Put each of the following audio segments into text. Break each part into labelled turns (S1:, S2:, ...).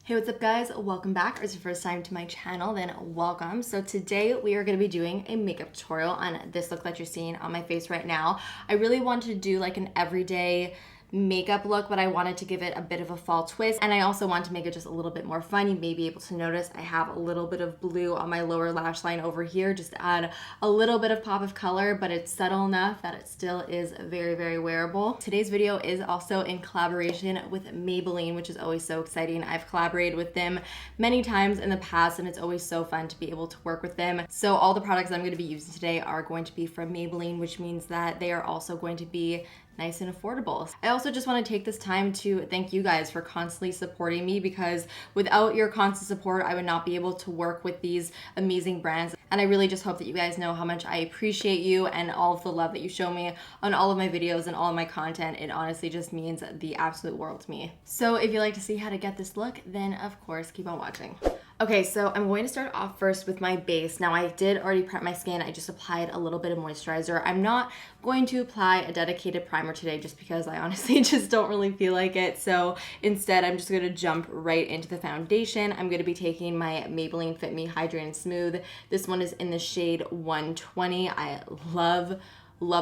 S1: Hey, what's up guys? Welcome back. Or it's your first time to my channel, then welcome. So today we are going to be doing a makeup tutorial on this look that you're seeing on my face right now. I really wanted to do like an everyday makeup look, but I wanted to give it a bit of a fall twist, and I also want to make it just a little bit more fun. You may be able to notice I have a little bit of blue on my lower lash line over here, just to add a little bit of pop of color, but it's subtle enough that it still is very, very wearable. Today's video is also in collaboration with Maybelline, which is always so exciting. I've collaborated with them many times in the past, and it's always so fun to be able to work with them. So all the products I'm going to be using today are going to be from Maybelline, which means that they are also going to be nice and affordable. I also just want to take this time to thank you guys for constantly supporting me, because without your constant support, I would not be able to work with these amazing brands. And I really just hope that you guys know how much I appreciate you and all of the love that you show me on all of my videos and all of my content. It honestly just means the absolute world to me. So if you'd like to see how to get this look, then of course, keep on watching. Okay, so I'm going to start off first with my base. Now I did already prep my skin. I just applied a little bit of moisturizer. I'm not going to apply a dedicated primer today just because I honestly just don't really feel like it. So instead, I'm just going to jump right into the foundation. I'm going to be taking my Maybelline Fit Me Hydrate and Smooth. This one is in the shade 120. I love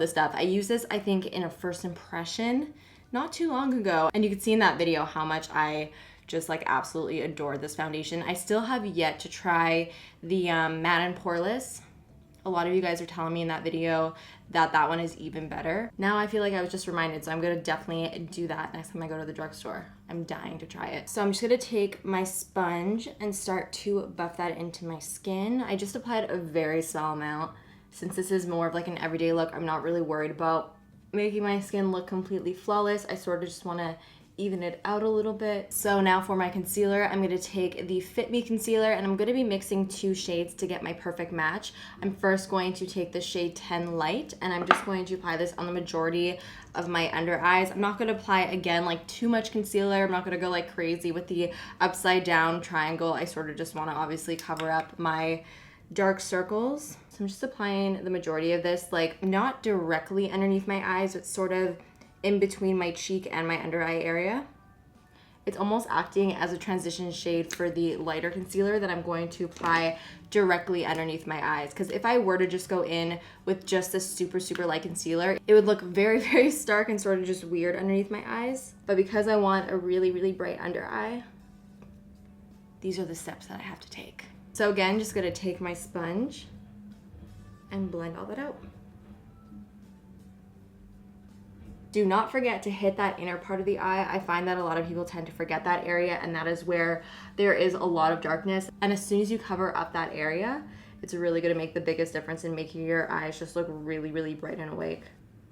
S1: this stuff. I used this, I think, in a first impression not too long ago. And you could see in that video how much I just like absolutely adore this foundation. I still have yet to try the matte and poreless. A lot of you guys are telling me in that video that that one is even better. Now I feel like I was just reminded, so I'm gonna definitely do that next time I go to the drugstore. I'm dying to try it. So I'm just gonna take my sponge and start to buff that into my skin. I just applied a very small amount. Since this is more of like an everyday look, I'm not really worried about making my skin look completely flawless. I sort of just wanna even it out a little bit. So now for my concealer, I'm gonna take the Fit Me concealer, and I'm gonna be mixing two shades to get my perfect match. I'm first going to take the shade 10 Light, and I'm just going to apply this on the majority of my under eyes. I'm not gonna apply, again, like too much concealer. I'm not gonna go like crazy with the upside down triangle. I sort of just wanna obviously cover up my dark circles. So I'm just applying the majority of this, like not directly underneath my eyes, but sort of in between my cheek and my under eye area. It's almost acting as a transition shade for the lighter concealer that I'm going to apply directly underneath my eyes. Because if I were to just go in with just this super, super light concealer, it would look very, very stark and sort of just weird underneath my eyes. But because I want a really, really bright under eye, these are the steps that I have to take. So again, just gonna take my sponge and blend all that out. Do not forget to hit that inner part of the eye. I find that a lot of people tend to forget that area, and that is where there is a lot of darkness. And as soon as you cover up that area, it's really gonna make the biggest difference in making your eyes just look really, really bright and awake.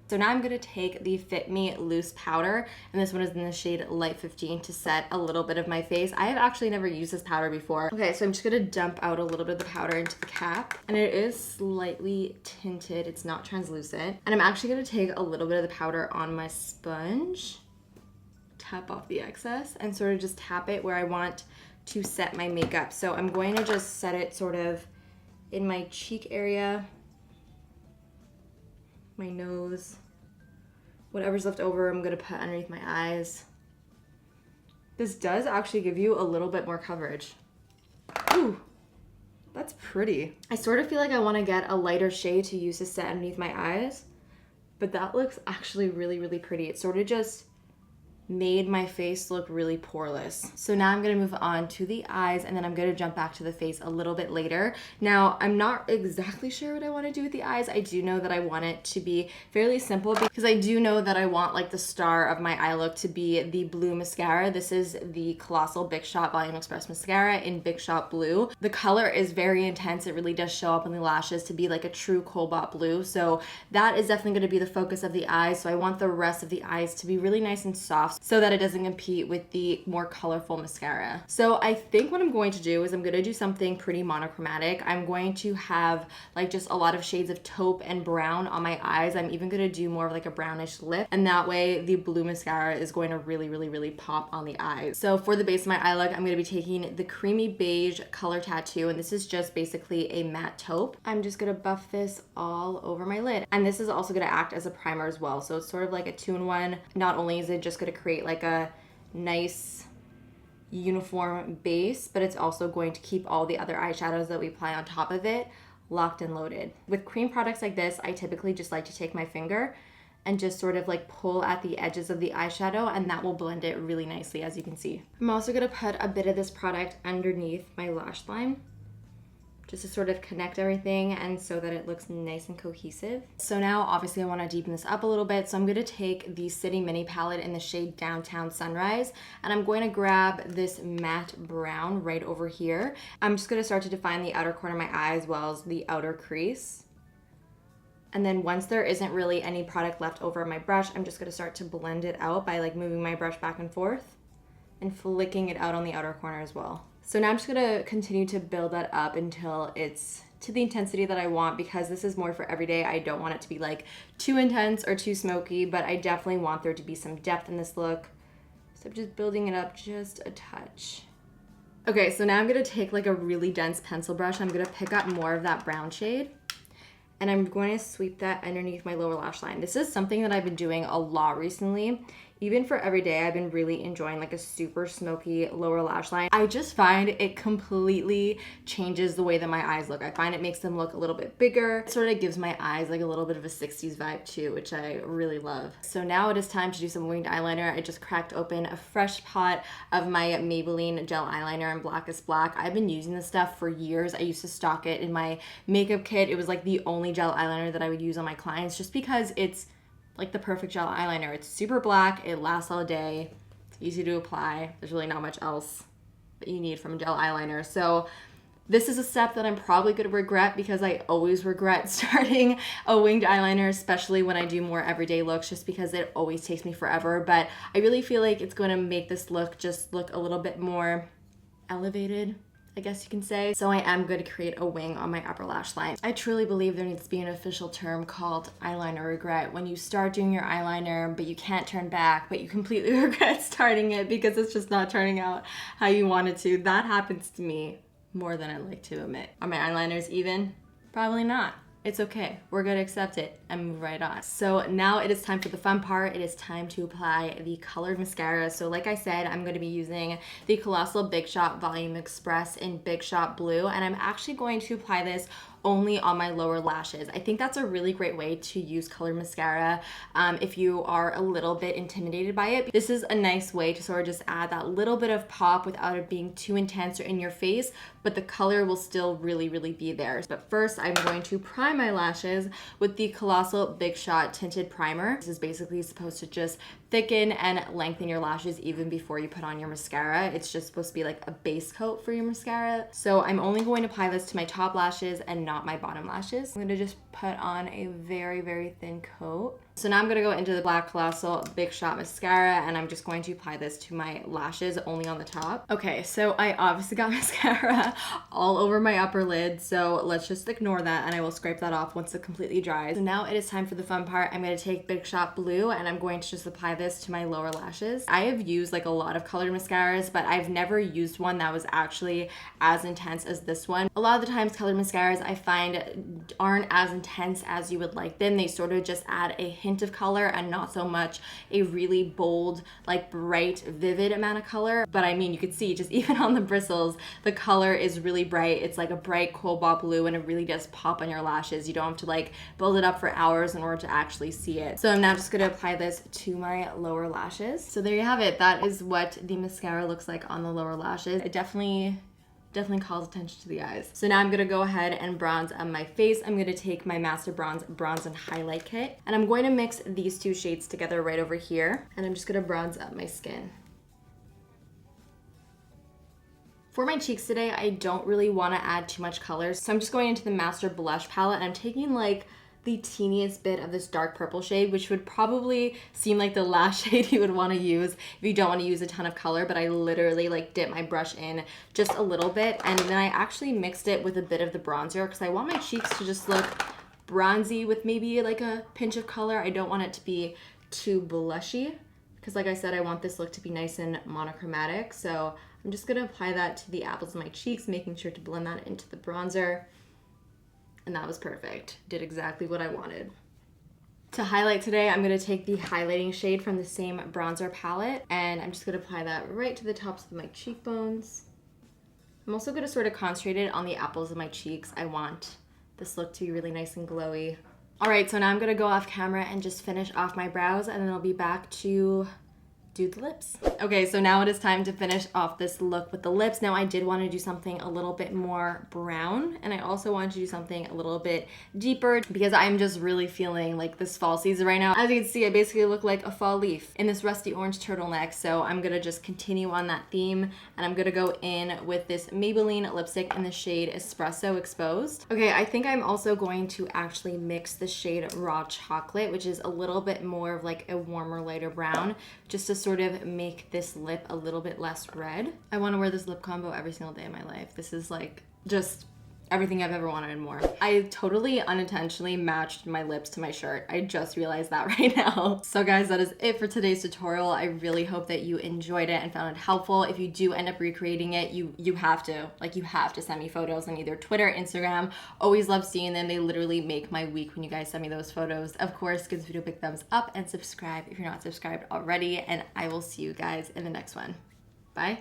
S1: So now I'm gonna take the Fit Me Loose Powder, and this one is in the shade Light 15 to set a little bit of my face. I have actually never used this powder before. Okay, so I'm just gonna dump out a little bit of the powder into the cap, and it is slightly tinted. It's not translucent. And I'm actually gonna take a little bit of the powder on my sponge, tap off the excess, and sort of just tap it where I want to set my makeup. So I'm going to just set it sort of in my cheek area, my nose, whatever's left over I'm gonna put underneath my eyes. This does actually give you a little bit more coverage. Ooh, that's pretty. I sort of feel like I wanna get a lighter shade to use to set underneath my eyes, but that looks actually really, really pretty. It sort of just made my face look really poreless. So now I'm gonna move on to the eyes, and then I'm gonna jump back to the face a little bit later. Now, I'm not exactly sure what I wanna do with the eyes. I do know that I want it to be fairly simple, because I do know that I want like the star of my eye look to be the blue mascara. This is the Colossal Big Shot Volume Express Mascara in Big Shot Blue. The color is very intense. It really does show up on the lashes to be like a true cobalt blue. So that is definitely gonna be the focus of the eyes. So I want the rest of the eyes to be really nice and soft, so that it doesn't compete with the more colorful mascara. So I think what I'm going to do is I'm gonna do something pretty monochromatic. I'm going to have like just a lot of shades of taupe and brown on my eyes. I'm even gonna do more of like a brownish lip, and that way the blue mascara is going to really, really, really pop on the eyes. So for the base of my eye look, I'm gonna be taking the Creamy Beige Color Tattoo, and this is just basically a matte taupe. I'm just gonna buff this all over my lid. And this is also gonna act as a primer as well. So it's sort of like a 2-in-1. Not only is it just gonna create like a nice uniform base, but it's also going to keep all the other eyeshadows that we apply on top of it locked and loaded. With cream products like this, I typically just like to take my finger and just sort of like pull at the edges of the eyeshadow, and that will blend it really nicely, as you can see. I'm also gonna put a bit of this product underneath my lash line, just to sort of connect everything and so that it looks nice and cohesive. So now obviously I want to deepen this up a little bit, so I'm going to take the City Mini palette in the shade Downtown Sunrise, and I'm going to grab this matte brown right over here. I'm just going to start to define the outer corner of my eye as well as the outer crease. And then once there isn't really any product left over on my brush, I'm just going to start to blend it out by like moving my brush back and forth and flicking it out on the outer corner as well. So now I'm just gonna continue to build that up until it's to the intensity that I want, because this is more for everyday. I don't want it to be like too intense or too smoky, but I definitely want there to be some depth in this look. So I'm just building it up just a touch. Okay, so now I'm gonna take like a really dense pencil brush. I'm gonna pick up more of that brown shade, and I'm going to sweep that underneath my lower lash line. This is something that I've been doing a lot recently. Even for everyday, I've been really enjoying like a super smoky lower lash line. I just find it completely changes the way that my eyes look. I find it makes them look a little bit bigger. It sort of gives my eyes like a little bit of a 60s vibe too, which I really love. So now it is time to do some winged eyeliner. I just cracked open a fresh pot of my Maybelline gel eyeliner in Blackest Black. I've been using this stuff for years. I used to stock it in my makeup kit. It was like the only gel eyeliner that I would use on my clients, just because it's like the perfect gel eyeliner. It's super black, it lasts all day, it's easy to apply. There's really not much else that you need from a gel eyeliner. So this is a step that I'm probably gonna regret, because I always regret starting a winged eyeliner, especially when I do more everyday looks, just because it always takes me forever. But I really feel like it's gonna make this look just look a little bit more elevated, I guess you can say. So I am going to create a wing on my upper lash line. I truly believe there needs to be an official term called eyeliner regret. When you start doing your eyeliner, but you can't turn back, but you completely regret starting it because it's just not turning out how you want it to. That happens to me more than I like to admit. Are my eyeliners even? Probably not. It's okay. We're gonna accept it and move right on. So now it is time for the fun part. It is time to apply the colored mascara. So like I said, I'm gonna be using the Colossal Big Shot Volume Express in Big Shot Blue, and I'm actually going to apply this only on my lower lashes. I think that's a really great way to use colored mascara if you are a little bit intimidated by it. This is a nice way to sort of just add that little bit of pop without it being too intense or in your face, but the color will still really be there. But first, I'm going to prime my lashes with the Colossal Big Shot Tinted Primer. This is basically supposed to just thicken and lengthen your lashes even before you put on your mascara. It's just supposed to be like a base coat for your mascara. So I'm only going to apply this to my top lashes and not my bottom lashes. I'm gonna just put on a very thin coat. So now I'm gonna go into the black Colossal Big Shot mascara, and I'm just going to apply this to my lashes only on the top. Okay, so I obviously got mascara all over my upper lid, so let's just ignore that, and I will scrape that off once it completely dries. So now it is time for the fun part. I'm gonna take Big Shot Blue, and I'm going to just apply this to my lower lashes. I have used like a lot of colored mascaras, but I've never used one that was actually as intense as this one. A lot of the times colored mascaras I find aren't as intense as you would like them. They sort of just add a hint of color and not so much a really bold, like bright, vivid amount of color. But I mean, you could see just even on the bristles, the color is really bright. It's like a bright cobalt blue, and it really does pop on your lashes. You don't have to like build it up for hours in order to actually see it. So I'm now just gonna apply this to my lower lashes. So there you have it. That is what the mascara looks like on the lower lashes. It definitely calls attention to the eyes. So now I'm gonna go ahead and bronze on my face. I'm gonna take my Master Bronze and Highlight Kit, and I'm going to mix these two shades together right over here, and I'm just gonna bronze up my skin. For my cheeks today, I don't really wanna add too much color, so I'm just going into the Master Blush palette, and I'm taking like the teeniest bit of this dark purple shade, which would probably seem like the last shade you would want to use if you don't want to use a ton of color, but I literally like dip my brush in just a little bit, and then I actually mixed it with a bit of the bronzer because I want my cheeks to just look bronzy with maybe like a pinch of color. I don't want it to be too blushy because like I said, I want this look to be nice and monochromatic. So I'm just gonna apply that to the apples of my cheeks, making sure to blend that into the bronzer. And that was perfect. Did exactly what I wanted. To highlight today, I'm going to take the highlighting shade from the same bronzer palette, and I'm just going to apply that right to the tops of my cheekbones. I'm also going to sort of concentrate it on the apples of my cheeks. I want this look to be really nice and glowy. All right, so now I'm gonna go off camera and just finish off my brows, and then I'll be back to do the lips. Okay, so now it is time to finish off this look with the lips. Now I did want to do something a little bit more brown, and I also wanted to do something a little bit deeper because I'm just really feeling like this fall season right now. As you can see, I basically look like a fall leaf in this rusty orange turtleneck, so I'm gonna just continue on that theme, and I'm gonna go in with this Maybelline lipstick in the shade Espresso Exposed. Okay, I think I'm also going to actually mix the shade Raw Chocolate, which is a little bit more of like a warmer, lighter brown, just to sort of make this lip a little bit less red. I want to wear this lip combo every single day of my life. This is like just everything I've ever wanted and more. I totally unintentionally matched my lips to my shirt. I just realized that right now. So guys, that is it for today's tutorial. I really hope that you enjoyed it and found it helpful. If you do end up recreating it, you have to send me photos on either Twitter, Instagram. Always love seeing them. They literally make my week when you guys send me those photos. Of course, give this video a big thumbs up and subscribe if you're not subscribed already, and I will see you guys in the next one. Bye.